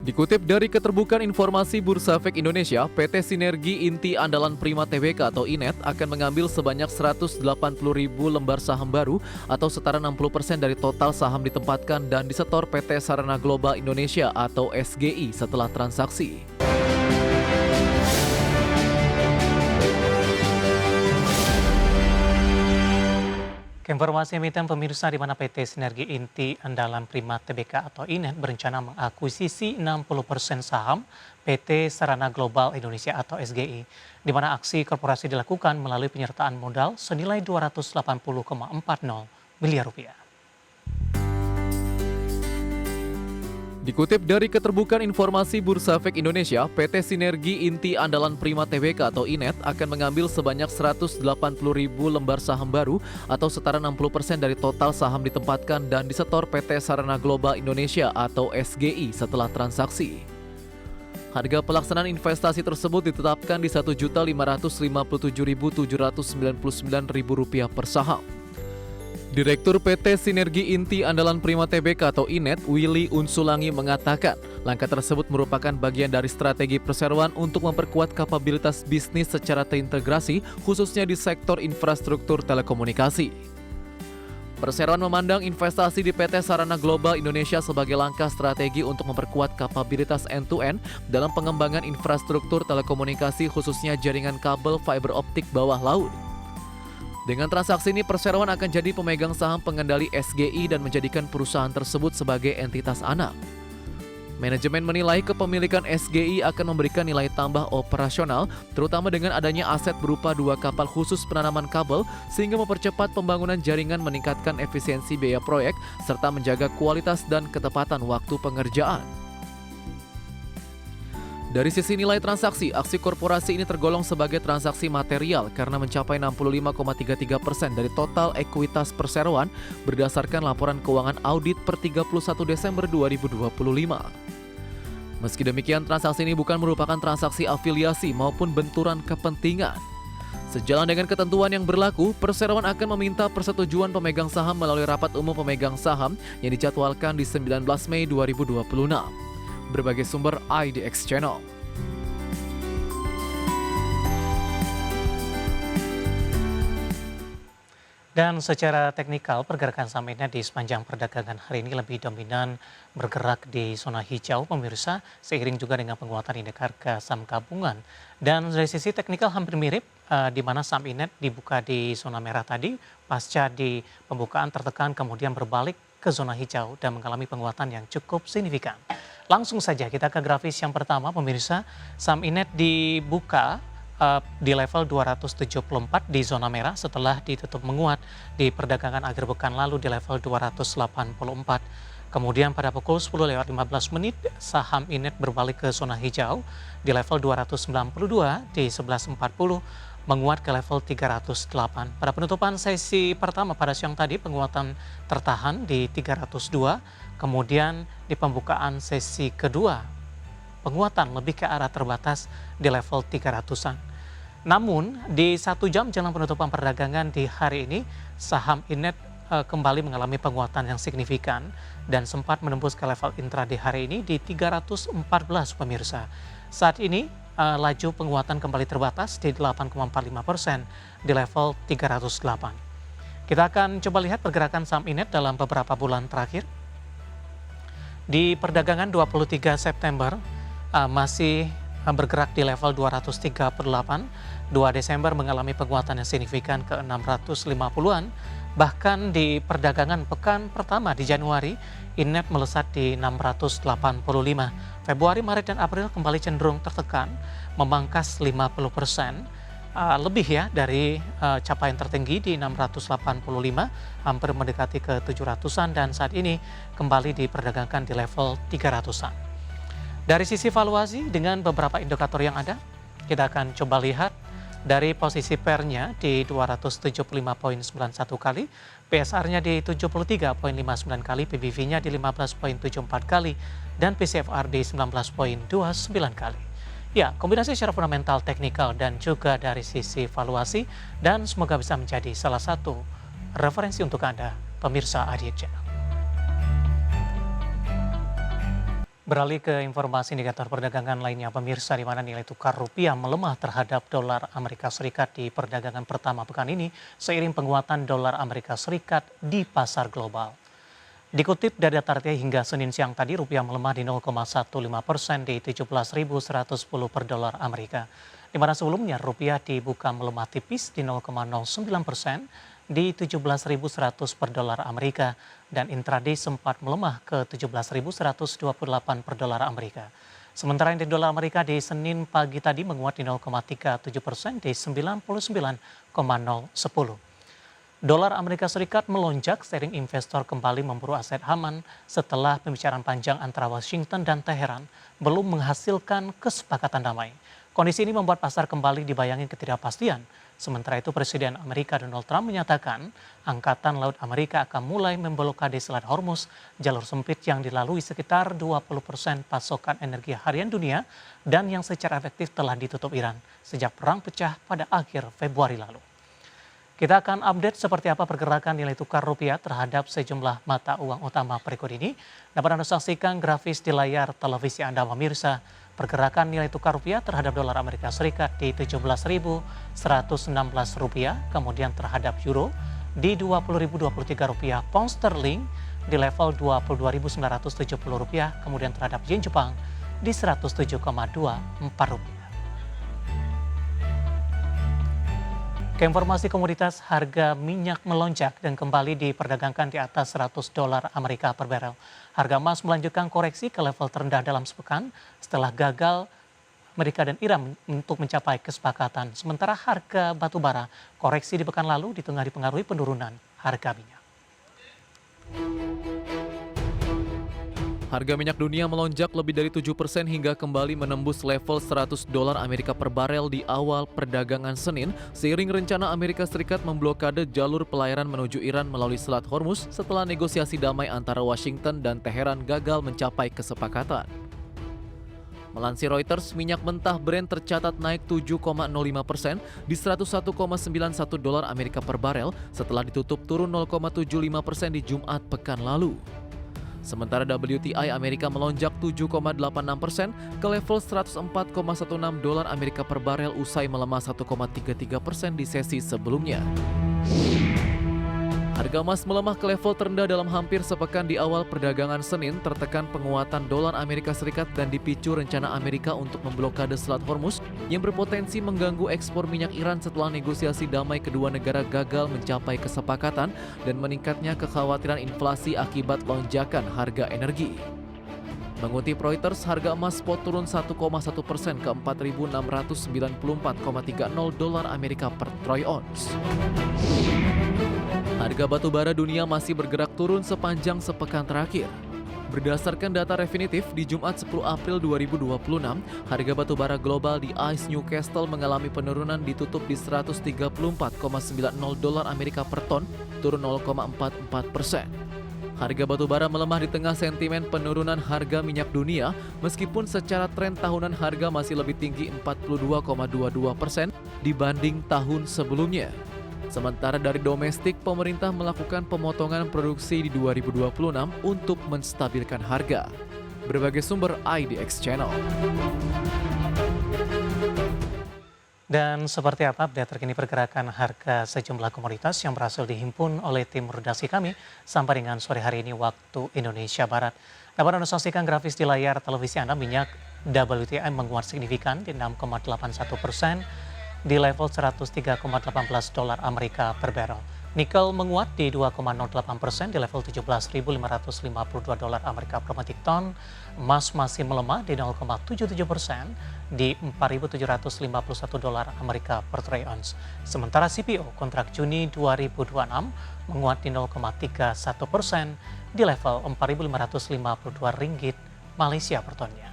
Dikutip dari Keterbukaan Informasi Bursa Efek Indonesia, PT Sinergi Inti Andalan Prima Tbk atau INET akan mengambil sebanyak 180.000 lembar saham baru atau setara 60% dari total saham ditempatkan dan disetor PT Sarana Global Indonesia atau SGI setelah transaksi. Informasi emiten pemirsa di mana PT Sinergi Inti Andalan Prima Tbk atau INET berencana mengakuisisi 60% saham PT Sarana Global Indonesia atau SGI, di mana aksi korporasi dilakukan melalui penyertaan modal senilai 280,40 miliar rupiah. Dikutip dari Keterbukaan Informasi Bursa Efek Indonesia, PT Sinergi Inti Andalan Prima Tbk atau INET akan mengambil sebanyak 180.000 lembar saham baru atau setara 60% dari total saham ditempatkan dan disetor PT Sarana Global Indonesia atau SGI setelah transaksi. Harga pelaksanaan investasi tersebut ditetapkan di Rp1.557.799 per saham. Direktur PT Sinergi Inti Andalan Prima Tbk atau INET, Willy Unsulangi mengatakan, langkah tersebut merupakan bagian dari strategi perseroan untuk memperkuat kapabilitas bisnis secara terintegrasi, khususnya di sektor infrastruktur telekomunikasi. Perseroan memandang investasi di PT Sarana Global Indonesia sebagai langkah strategi untuk memperkuat kapabilitas end-to-end dalam pengembangan infrastruktur telekomunikasi, khususnya jaringan kabel fiber optik bawah laut. Dengan transaksi ini, perseroan akan jadi pemegang saham pengendali SGI dan menjadikan perusahaan tersebut sebagai entitas anak. Manajemen menilai kepemilikan SGI akan memberikan nilai tambah operasional, terutama dengan adanya aset berupa 2 kapal khusus penanaman kabel, sehingga mempercepat pembangunan jaringan, meningkatkan efisiensi biaya proyek, serta menjaga kualitas dan ketepatan waktu pengerjaan. Dari sisi nilai transaksi, aksi korporasi ini tergolong sebagai transaksi material karena mencapai 65,33% dari total ekuitas perseroan berdasarkan laporan keuangan audit per 31 Desember 2025. Meski demikian, transaksi ini bukan merupakan transaksi afiliasi maupun benturan kepentingan. Sejalan dengan ketentuan yang berlaku, perseroan akan meminta persetujuan pemegang saham melalui rapat umum pemegang saham yang dijadwalkan di 19 Mei 2026. Berbagai sumber IDX Channel. Dan secara teknikal, pergerakan saham INET di sepanjang perdagangan hari ini lebih dominan bergerak di zona hijau, pemirsa, seiring juga dengan penguatan indeks harga saham gabungan. Dan dari sisi teknikal hampir mirip, di mana saham INET dibuka di zona merah tadi, pasca di pembukaan tertekan kemudian berbalik ke zona hijau dan mengalami penguatan yang cukup signifikan. Langsung saja kita ke grafis yang pertama, pemirsa. Saham INET dibuka di level 274 di zona merah setelah ditutup menguat di perdagangan akhir pekan lalu di level 284. Kemudian pada pukul 10:15 saham INET berbalik ke zona hijau di level 292 di 11.40 menguat ke level 308. Pada penutupan sesi pertama pada siang tadi penguatan tertahan di 302, kemudian di pembukaan sesi kedua penguatan lebih ke arah terbatas di level 300-an. Namun di 1 jam jelang penutupan perdagangan di hari ini saham INET kembali mengalami penguatan yang signifikan dan sempat menembus ke level intraday hari ini di 314 pemirsa. Saat ini laju penguatan kembali terbatas di 8,45% di level 308. Kita akan coba lihat pergerakan saham INET dalam beberapa bulan terakhir. Di perdagangan 23 September masih bergerak di level 238, 2 Desember mengalami penguatan yang signifikan ke 650-an, bahkan di perdagangan pekan pertama di Januari, INET melesat di 685. Februari, Maret, dan April kembali cenderung tertekan, memangkas 50%, lebih ya dari capaian tertinggi di 685, hampir mendekati ke 700-an, dan saat ini kembali diperdagangkan di level 300-an. Dari sisi valuasi dengan beberapa indikator yang ada, kita akan coba lihat dari posisi PER-nya di 275,91 kali, PSR-nya di 73,59 kali, PBV-nya di 15,74 kali, dan PCFR di 19,29 kali. Ya, kombinasi secara fundamental, teknikal, dan juga dari sisi valuasi, dan semoga bisa menjadi salah satu referensi untuk Anda, pemirsa IDX Channel. Beralih ke informasi indikator perdagangan lainnya, pemirsa, di mana nilai tukar rupiah melemah terhadap dolar Amerika Serikat di perdagangan pertama pekan ini seiring penguatan dolar Amerika Serikat di pasar global. Dikutip dari data RTI hingga Senin siang tadi, rupiah melemah di 0,15% di 17.110 per dolar Amerika. Di mana sebelumnya rupiah dibuka melemah tipis di 0,09% di 17.100 per dolar Amerika dan intraday sempat melemah ke 17.128 per dolar Amerika. Sementara indeks dolar Amerika di Senin pagi tadi menguat di 0,37% di 99,010. Dolar Amerika Serikat melonjak seiring investor kembali memburu aset aman setelah pembicaraan panjang antara Washington dan Teheran belum menghasilkan kesepakatan damai. Kondisi ini membuat pasar kembali dibayangi ketidakpastian. Sementara itu Presiden Amerika Donald Trump menyatakan Angkatan Laut Amerika akan mulai memblokade Selat Hormuz, jalur sempit yang dilalui sekitar 20% pasokan energi harian dunia dan yang secara efektif telah ditutup Iran sejak perang pecah pada akhir Februari lalu. Kita akan update seperti apa pergerakan nilai tukar rupiah terhadap sejumlah mata uang utama berikut ini. Dapat Anda saksikan grafis di layar televisi Anda, pemirsa. Pergerakan nilai tukar rupiah terhadap dolar Amerika Serikat di 17.116 rupiah, kemudian terhadap euro di 20.023 rupiah, pound sterling di level 22.970 rupiah, kemudian terhadap yen Jepang di 107,24 rupiah. Ke informasi komoditas, harga minyak melonjak dan kembali diperdagangkan di atas 100 dolar Amerika per barel. Harga emas melanjutkan koreksi ke level terendah dalam sepekan setelah gagal Amerika dan Iran untuk mencapai kesepakatan. Sementara harga batu bara koreksi di pekan lalu di tengah dipengaruhi penurunan harga minyak. Harga minyak dunia melonjak lebih dari 7% hingga kembali menembus level 100 dolar Amerika per barel di awal perdagangan Senin, seiring rencana Amerika Serikat memblokade jalur pelayaran menuju Iran melalui Selat Hormuz setelah negosiasi damai antara Washington dan Teheran gagal mencapai kesepakatan. Melansir Reuters, minyak mentah Brent tercatat naik 7,05% di 101,91 dolar Amerika per barel setelah ditutup turun 0,75% di Jumat pekan lalu. Sementara WTI Amerika melonjak 7,86% ke level 104,16 dolar Amerika per barel usai melemah 1,33% di sesi sebelumnya. Harga emas melemah ke level terendah dalam hampir sepekan di awal perdagangan Senin, tertekan penguatan dolar Amerika Serikat dan dipicu rencana Amerika untuk memblokade Selat Hormuz yang berpotensi mengganggu ekspor minyak Iran setelah negosiasi damai kedua negara gagal mencapai kesepakatan dan meningkatnya kekhawatiran inflasi akibat lonjakan harga energi. Mengutip Reuters, harga emas spot turun 1,1% ke 4.694,30 dolar Amerika per troy ounce. Harga batu bara dunia masih bergerak turun sepanjang sepekan terakhir. Berdasarkan data definitif, di Jumat 10 April 2026, harga batu bara global di ICE Newcastle mengalami penurunan ditutup di 134,90 dolar Amerika per ton, turun 0,44%. Harga batu bara melemah di tengah sentimen penurunan harga minyak dunia, meskipun secara tren tahunan harga masih lebih tinggi 42,22% dibanding tahun sebelumnya. Sementara dari domestik, pemerintah melakukan pemotongan produksi di 2026 untuk menstabilkan harga. Berbagai sumber IDX Channel. Dan seperti apa update terkini pergerakan harga sejumlah komoditas yang berhasil dihimpun oleh tim redaksi kami sampai dengan sore hari ini waktu Indonesia Barat. Dapat Anda saksikan grafis di layar televisi Anda, minyak WTI menguat signifikan di 6,81% di level 103,18 dolar Amerika per barrel. Nikel menguat di 2,08% di level 17.552 dolar Amerika per metrik ton. Emas masih melemah di 0,77% di 4.751 dolar Amerika per troy ounce. Sementara CPO kontrak Juni 2026 menguat di 0,31% di level 4.552 ringgit Malaysia per tonnya.